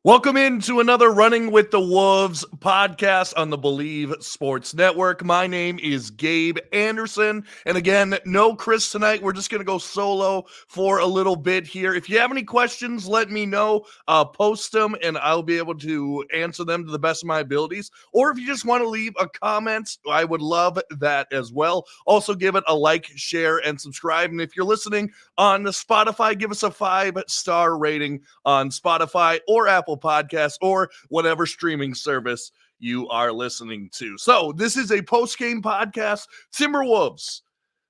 Welcome into another Running with the Wolves podcast on the Believe Sports Network. My name is Gabe Anderson. And again, no Chris tonight. We're just going to go solo for a little bit here. If you have any questions, let me know. Post them and I'll be able to answer them to the best of my abilities. Or if you just want to leave a comment, I would love that as well. Also, give it a like, share, and subscribe. And if you're listening on Spotify, give us a 5-star rating on Spotify or Apple Podcasts or whatever streaming service you are listening to. So this is a post-game podcast. Timberwolves,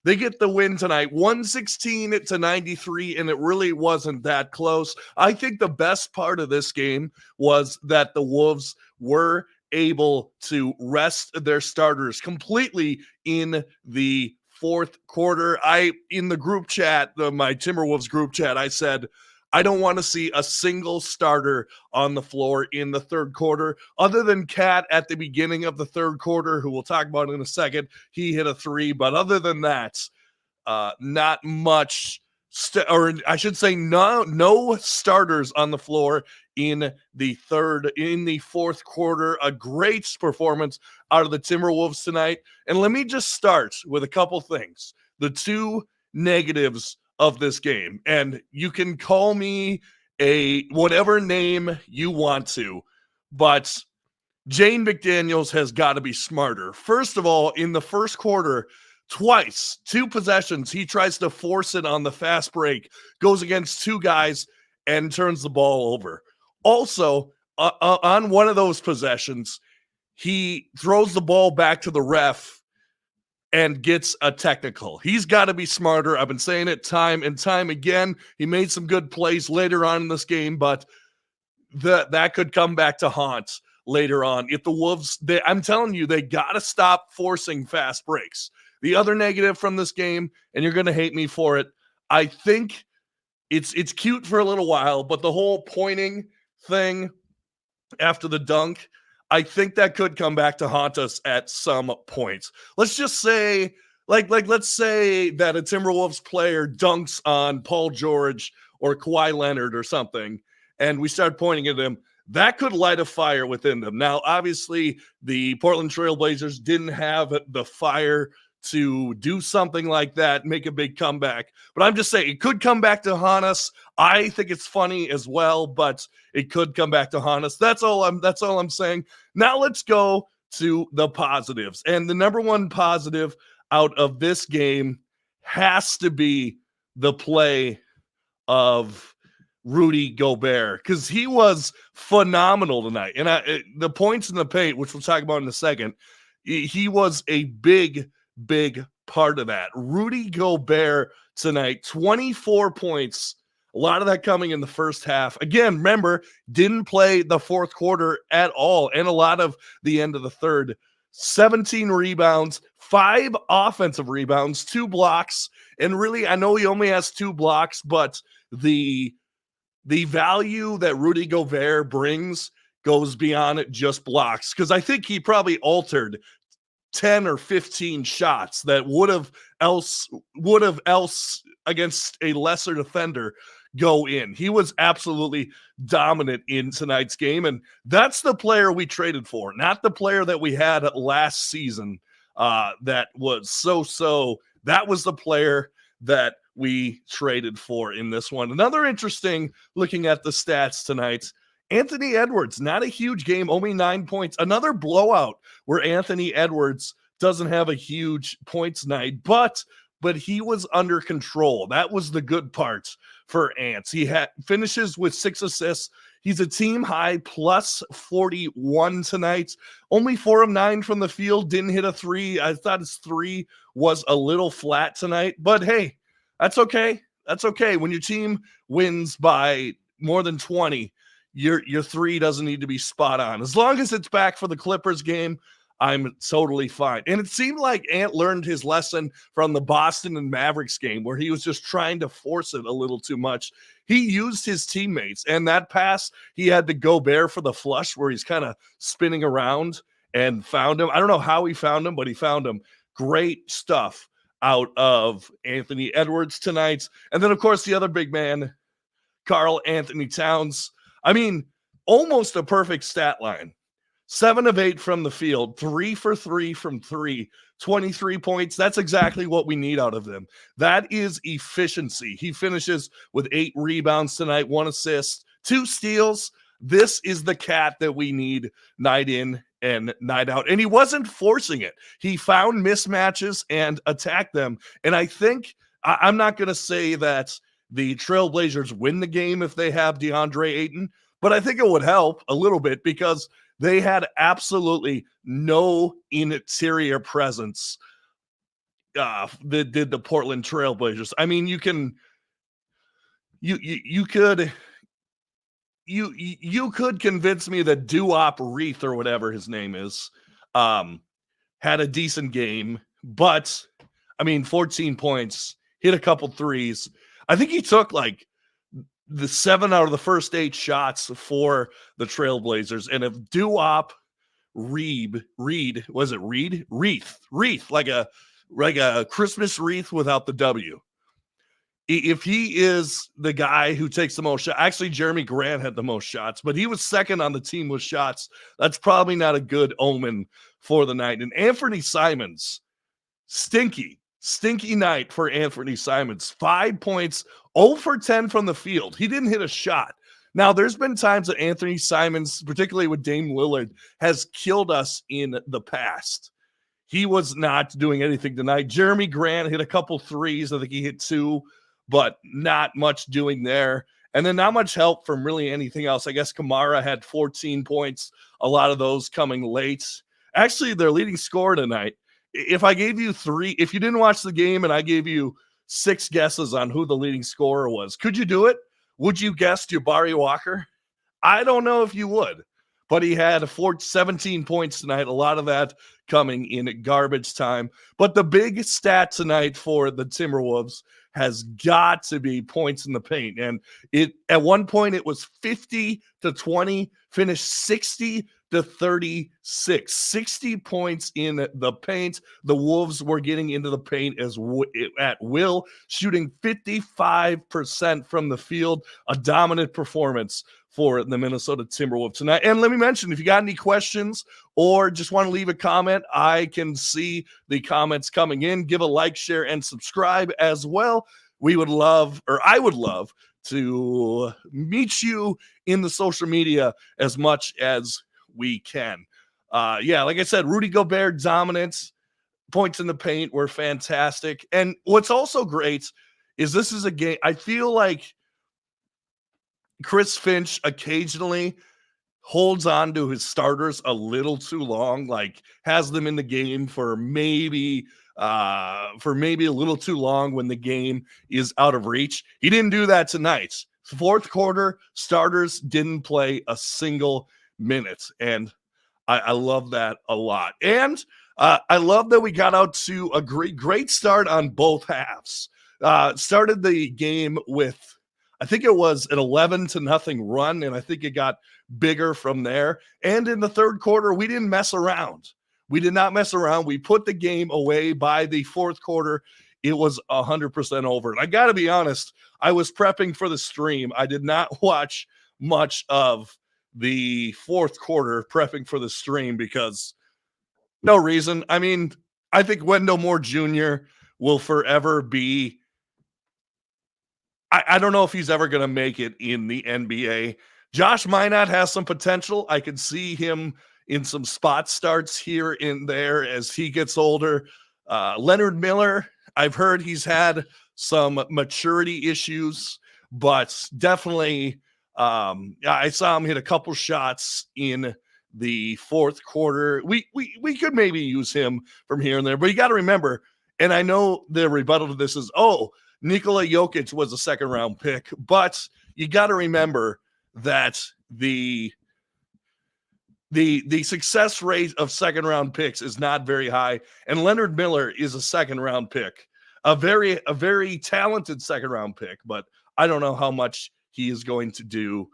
they get the win tonight, 116-93, and it really wasn't that close. I think the best part of this game was that the Wolves were able to rest their starters completely in the fourth quarter. In the group chat, my Timberwolves group chat, I said, I don't want to see a single starter on the floor in the third quarter, other than Cat at the beginning of the third quarter, who we'll talk about in a second. He hit a three, but other than that, not much, or I should say no starters on the floor in the fourth quarter. A great performance out of the Timberwolves tonight. And let me just start with a couple things. The two negatives of this game, and you can call me a whatever name you want to, but Jane McDaniels has got to be smarter. First of all, in the first quarter, twice, 2 possessions, he tries to force it on the fast break, goes against 2 guys, and turns the ball over. Also, on one of those possessions, he throws the ball back to the ref and gets a technical. He's got to be smarter. I've been saying it time and time again. He made some good plays later on in this game, but that could come back to haunt later on. If the Wolves, I'm telling you, they got to stop forcing fast breaks. The other negative from this game, and you're going to hate me for it, I think it's cute for a little while, but the whole pointing thing after the dunk, I think that could come back to haunt us at some point. Let's just say, let's say that a Timberwolves player dunks on Paul George or Kawhi Leonard or something, and we start pointing at him. That could light a fire within them. Now, obviously, the Portland Trailblazers didn't have the fire to do something like that, make a big comeback. But I'm just saying, it could come back to haunt us. I think it's funny as well, but it could come back to haunt us. That's all I'm saying. Now let's go to the positives. And the number one positive out of this game has to be the play of Rudy Gobert, because he was phenomenal tonight. And the points in the paint, which we'll talk about in a second, he was a big part of that. Rudy Gobert tonight, 24 points, a lot of that coming in the first half. Again, remember, didn't play the fourth quarter at all, and a lot of the end of the third. 17 rebounds, 5 offensive rebounds, 2 blocks, and really, I know he only has 2 blocks, but the value that Rudy Gobert brings goes beyond just blocks, because I think he probably altered 10 or 15 shots that would have else against a lesser defender go in. He was absolutely dominant in tonight's game, and that's the player we traded for, not the player that we had last season. That was so. That was the player that we traded for in this one. Another interesting, looking at the stats tonight, Anthony Edwards, not a huge game, only 9 points. Another blowout where Anthony Edwards doesn't have a huge points night, but he was under control. That was the good part for Ants. He finishes with 6 assists. He's a team high plus 41 tonight. Only 4 of 9 from the field, didn't hit a 3. I thought his 3 was a little flat tonight, but hey, that's okay. That's okay. When your team wins by more than 20, your 3 doesn't need to be spot on. As long as it's back for the Clippers game, I'm totally fine. And it seemed like Ant learned his lesson from the Boston and Mavericks game, where he was just trying to force it a little too much. He used his teammates, and that pass, he had to go bare for the flush where he's kind of spinning around and found him. I don't know how he found him, but he found him. Great stuff out of Anthony Edwards tonight. And then, of course, the other big man, Karl Anthony Towns. I mean, almost a perfect stat line. 7 of 8 from the field, 3 for 3 from 3, 23 points. That's exactly what we need out of them. That is efficiency. He finishes with 8 rebounds tonight, 1 assist, 2 steals. This is the cat that we need night in and night out. And he wasn't forcing it. He found mismatches and attacked them. And I think I'm not going to say that the Trailblazers win the game if they have DeAndre Ayton, but I think it would help a little bit because they had absolutely no interior presence that did the Portland Trailblazers. I mean, you could convince me that Duop Reith or whatever his name is had a decent game, but I mean, 14 points, hit a couple threes. I think he took like the 7 out of the first 8 shots for the Trailblazers. And if Duop Reith, like a Christmas wreath without the W. If he is the guy who takes the most shots, actually Jeremy Grant had the most shots, but he was second on the team with shots. That's probably not a good omen for the night. And Anthony Simons, stinky night for Anthony Simons. 5 points, 0 for 10 from the field. He didn't hit a shot. Now, there's been times that Anthony Simons, particularly with Dame Lillard, has killed us in the past. He was not doing anything tonight. Jeremy Grant hit a couple threes. I think he hit 2, but not much doing there. And then not much help from really anything else. I guess Kamara had 14 points, a lot of those coming late. Actually, their leading scorer tonight, if I gave you 3, if you didn't watch the game and I gave you 6 guesses on who the leading scorer was, could you do it? Would you guess Jabari Walker? I don't know if you would, but he had 17 points tonight, a lot of that coming in garbage time. But the big stat tonight for the Timberwolves has got to be points in the paint. And it at one point it was 50-20, finished 60-36. 60 points in the paint. The Wolves were getting into the paint at will, shooting 55% from the field. A dominant performance for the Minnesota Timberwolves tonight. And let me mention, if you got any questions or just want to leave a comment, I can see the comments coming in. Give a like, share, and subscribe as well. I would love to meet you in the social media as much as we can. Like I said, Rudy Gobert dominance, points in the paint were fantastic. And what's also great is this is a game, I feel like Chris Finch occasionally holds on to his starters a little too long, like has them in the game for maybe a little too long when the game is out of reach. He didn't do that tonight. Fourth quarter, starters didn't play a single minute, and I love that a lot. And I love that we got out to a great start on both halves. Started the game with, I think it was an 11-0 run, and I think it got bigger from there. And in the third quarter, we didn't mess around. We did not mess around. We put the game away. By the fourth quarter, it was 100% over. And I got to be honest, I was prepping for the stream. I did not watch much of the fourth quarter prepping for the stream because no reason. I mean, I think Wendell Moore Jr. will forever be, I don't know if he's ever going to make it in the NBA. Josh Minot has some potential. I can see him in some spot starts here and there as he gets older. Leonard Miller, I've heard he's had some maturity issues, but definitely I saw him hit a couple shots in the fourth quarter. We could maybe use him from here and there, but you got to remember, and I know the rebuttal to this is, Nikola Jokic was a second-round pick, but you got to remember that the success rate of second-round picks is not very high, and Leonard Miller is a second-round pick, a very talented second-round pick, but I don't know how much he is going to do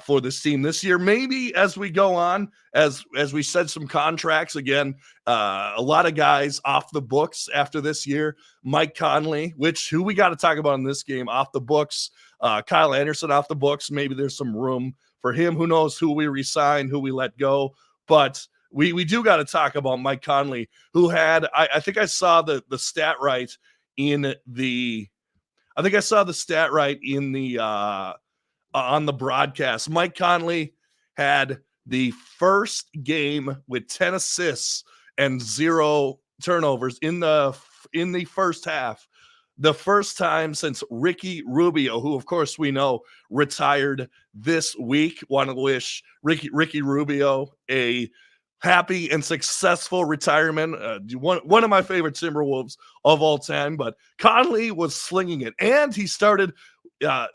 for this team this year. Maybe as we go on, as we said, some contracts again, a lot of guys off the books after this year. Mike Conley, who we got to talk about in this game, off the books. Kyle Anderson off the books. Maybe there's some room for him. Who knows who we resign, who we let go. But we do got to talk about Mike Conley, who had, I think I saw the stat right in the, I think I saw the stat right in the, on the broadcast. Mike Conley had the first game with 10 assists and 0 turnovers in the first half. The first time since Ricky Rubio, who of course we know retired this week. Want to wish Ricky Rubio a happy and successful retirement. One of my favorite Timberwolves of all time. But Conley was slinging it, and he started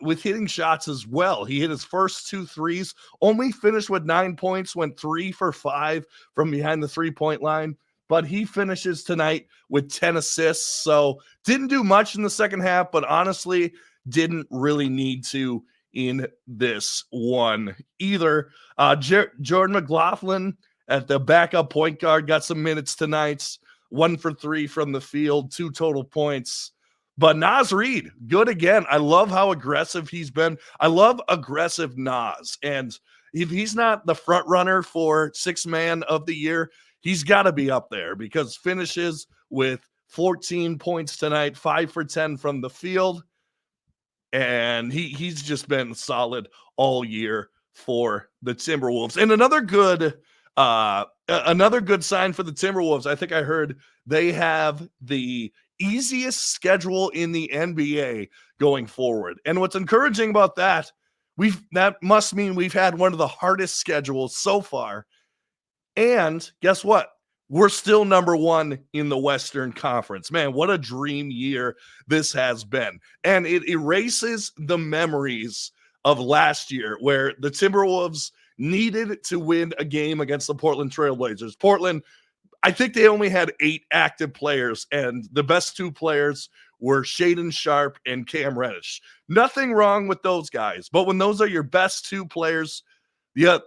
with hitting shots as well. He hit his first 2 threes, only finished with 9 points, went 3 for 5 from behind the 3-point line. But he finishes tonight with 10 assists. So didn't do much in the second half, but honestly didn't really need to in this one either. Jordan McLaughlin at the backup point guard got some minutes tonight. 1 for 3 from the field, 2 total points. But Naz Reid, good again. I love how aggressive he's been. I love aggressive Naz. And if he's not the front runner for 6th man of the year, he's got to be up there, because finishes with 14 points tonight, 5 for 10 from the field. And he's just been solid all year for the Timberwolves. And another good sign for the Timberwolves, I think I heard they have the easiest schedule in the NBA going forward. And what's encouraging about that, that must mean we've had one of the hardest schedules so far. And guess what? We're still number 1 in the Western Conference. Man, what a dream year this has been. And it erases the memories of last year where the Timberwolves needed to win a game against the Portland Trailblazers. Portland, I think they only had 8 active players, and the best 2 players were Shaedon Sharpe and Cam Reddish. Nothing wrong with those guys, but when those are your best 2 players, yeah,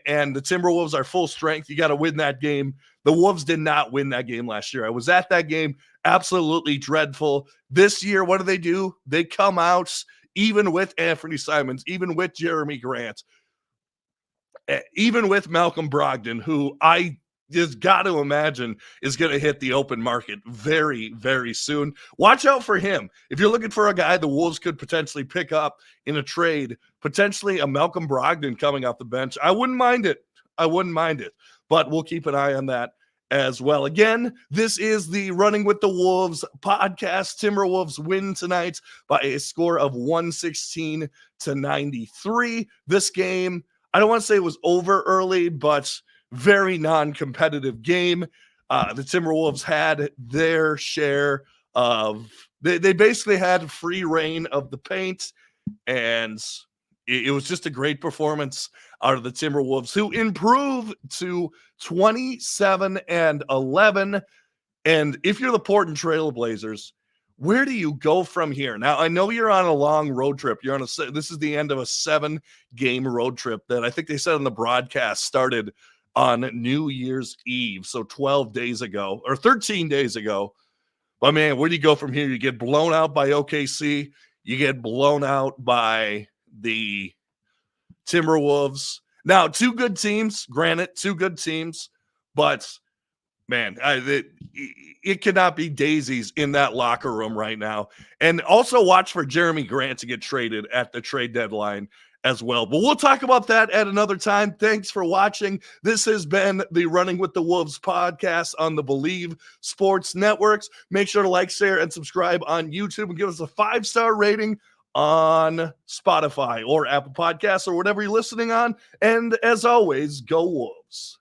and the Timberwolves are full strength, you got to win that game. The Wolves did not win that game last year. I was at that game, absolutely dreadful. This year, what do? They come out, even with Anthony Simons, even with Jeremy Grant, even with Malcolm Brogdon, who I just got to imagine is going to hit the open market very, very soon. Watch out for him. If you're looking for a guy the Wolves could potentially pick up in a trade, potentially a Malcolm Brogdon coming off the bench, I wouldn't mind it. But we'll keep an eye on that as well. Again, this is the Running with the Wolves podcast. Timberwolves win tonight by a score of 116-93. This game, I don't want to say it was over early, but very non-competitive game. The Timberwolves had their share of, they basically had free reign of the paint, and it was just a great performance out of the Timberwolves, who improved to 27-11. And if you're the Portland Trailblazers, where do you go from here? Now, I know you're on a long road trip. This is the end of a 7-game road trip that I think they said on the broadcast started on New Year's Eve, so 12 days ago or 13 days ago. But man, where do you go from here? You get blown out by OKC. You get blown out by the Timberwolves. Now, 2 good teams, granted, 2 good teams, but man, it cannot be daisies in that locker room right now. And also watch for Jeremy Grant to get traded at the trade deadline as well. But we'll talk about that at another time. Thanks for watching. This has been the Running with the Wolves podcast on the Believe Sports Networks. Make sure to like, share, and subscribe on YouTube, and give us a 5-star rating on Spotify or Apple Podcasts or whatever you're listening on. And as always, go Wolves.